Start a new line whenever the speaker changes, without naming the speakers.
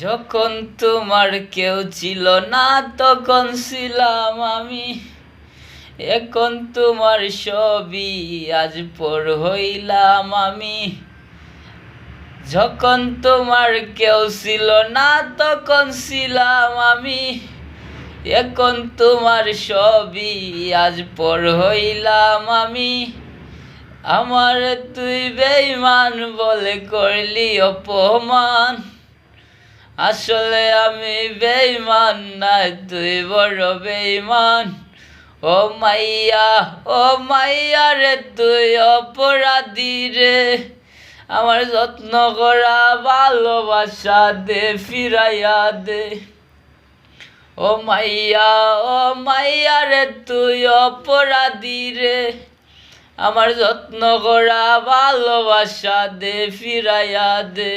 যখন তোমার কেউ ছিল না তখন ছিলাম আমি, এখন তোমার সবই আজ পর হইলাম আমি। যখন তোমার কেউ ছিল না তখন ছিলাম আমি, এখন তোমার সবই আজ পর হইলাম আমি। আমার তুই বেঈমান বলে করলি অপমান, আসলে আমি বেঈমান না, তুই বড় বেঈমান। ও মাইয়া রে তুই অপরাধী রে, আমার যত্ন করা ভালোবাসা দে ফিরাইয়া দে। ও মাইয়া রে তুই অপরাধী রে, আমার যত্ন করা ভালোবাসা দে ফিরাইয়া দে।